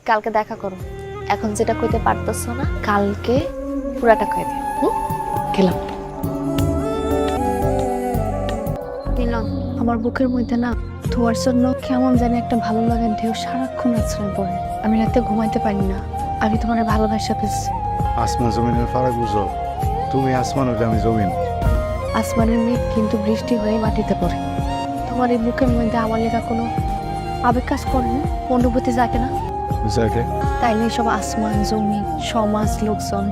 কালকে দেখা করো। এখন যেটা কইতে পারতেছো না, কালকে পুরাটা কই দিও। গেলাম। মিলন, আমার বুকের মধ্যে না তোমার জন্য কেমন জানি একটা ভালো লাগার ঢেউ সারাক্ষণ আশ্রয় পড়ে। আমি রাতে ঘুমাইতে পারি না। আমি তোমার ভালোবাসা পেয়েছি। আসমান জমিনের ফারাক বুঝো, তুমি আসমান হলে আমি জমিন। আসমানের মেঘ কিন্তু বৃষ্টি হয়ে মাটিতে পড়ে। তোমার এই বুকের মধ্যে আমার লেখা কোনো আবেগ কাজ করে না, অনুভূতি জাগে না। বুঝাকে তাইলে সব আসমান, জমি, সমাজ, লোকজন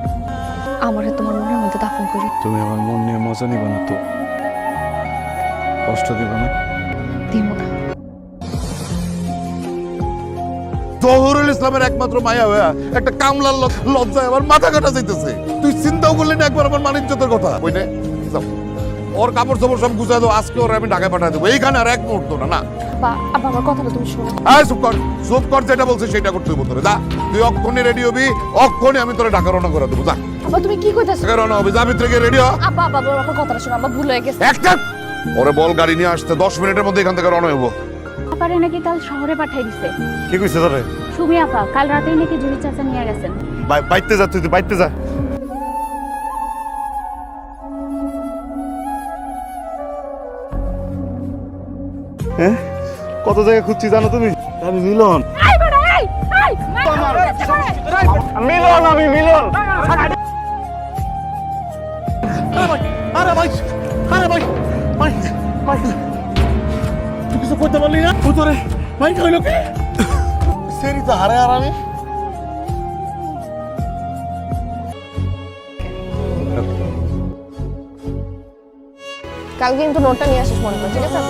আমারে তোমার মনের মধ্যে দাফন করি। তুমি আমার মন নিয়ে মজা নিবা না তো? কষ্ট দিবা না? দিব না। জহুরুল ইসলামের একমাত্র মায়া হইয়া একটা কামলার লজ্জায় আমার মাথা কাটা যাইতেছে। তুই চিন্তাও করলি না একবার আমার মানিজ্যতের কথা? ওই নে, যাও। ওর কাপড় চাপড় সব গুছাই দাও, আজকে ওর আমি ঢাকায় পাঠাই দেবো। এইখানে আর এক মুহূর্ত না। না আব্বা, আমার কথাটা তুমি শোনো। চুপ কর, যেটা বলছে সেটা করতে হইব তোরে। যা, তুই অক্ষণে রেডি হবি, অক্ষণে আমি তোরে ঢাকা রওনা করে দেবো। যা আব্বা, তুমি কি কইতাছো? ঢাকা রওনা হবি, যা ভিতরে গিয়ে রেডি হ। আব্বা, আমার কথাটা শোনো। আব্বা, ভুল হয়ে গেছে। একটা ওরে বল গাড়ি নিয়ে আসতে 10 মিনিটের মধ্যে এখান থেকে রওনা হবো। আপারে নাকি কাল শহরে পাঠাই দিছে। কি কইছে তোরে? সুমি আপা কাল রাতেই নাকি জুরি চাচা নিয়ে গেছেন। বাইতে যা, তুই বাইতে যা। হ্যাঁ, কত জায়গা খুঁজছি জানো তুমি? আমি মিলন। মিলন, আমি মিলন। আরে ভাই, তুই কিছু করতে পারলি না? ভুতরে ভাই খাইলো কে? সেরি তো হারে আর আমি কাল কিন্তু নোটটা নিয়ে আসিস মনে করে, ঠিক আছে?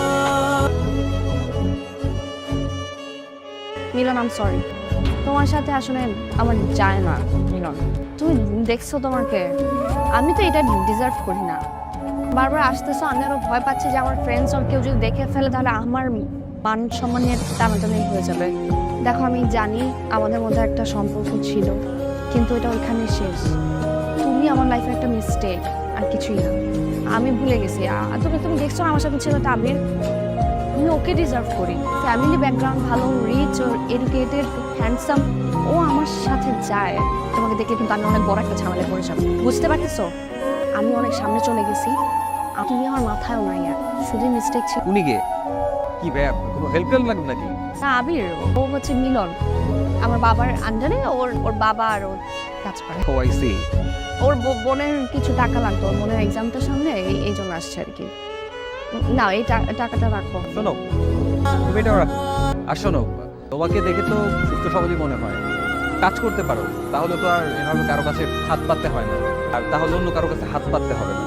মিলন, আম সরি। তোমার সাথে আসলে আমার যায় না। মিলন, তুমি দেখছো তোমাকে, আমি তো এটা ডিজার্ভ করি না। বারবার আসতেছো, আমি আরো ভয় পাচ্ছি যে আমার ফ্রেন্ডস আর কেউ যদি দেখে ফেলে তাহলে আমার মান সম্মান নিয়ে টানাটানি হয়ে যাবে। দেখো, আমি জানি আমাদের মধ্যে একটা সম্পর্ক ছিল, কিন্তু এটা ওইখানে শেষ। তুমি আমার লাইফে একটা মিস্টেক, আর কিছুই না। আমি ভুলে গেছি। আর তুমি দেখছো না আমার সাথে ছিল তাবির, আমি ওকে ডিজার্ভ করি। ফ্যামিলি ব্যাকগ্রাউন্ড ভালো, রিচ ওর এডুকেটেড, হ্যান্ডসাম, ও আমার সাথে যায়। তোমাকে দেখলে কিন্তু আমি অনেক বড় একটা ঝামেলা করে যাবো, বুঝতে পারতেছো? আমি অনেক সামনে চলে গেছি, তুমি আমার মাথায়ও নাই। আর শুধু মিস্টেক ছিল। উনি কে? কি ভাই, কোনো হেল্প লাগবে নাকি? না আবির, ও হচ্ছে মিলন, আমার বাবার আন্ডারে। ওর বাবা আর ওর কাজ করে। ও আই সি। ওর বোনের কিছু টাকা লাগতো, ওর বোনের এক্সামটার সামনে, এই জন্য আসছে আর কি। না, এই টাকাটা রাখো। শোনো, তুমি এটা রাখো। আর শোনো, তোমাকে দেখে তো সুস্থ সবলই মনে হয়। কাজ করতে পারো, তাহলে তো আর এভাবে কারো কাছে হাত পাততে হয় না, আর তাহলে অন্য কারো কাছে হাত পাততে হবে না।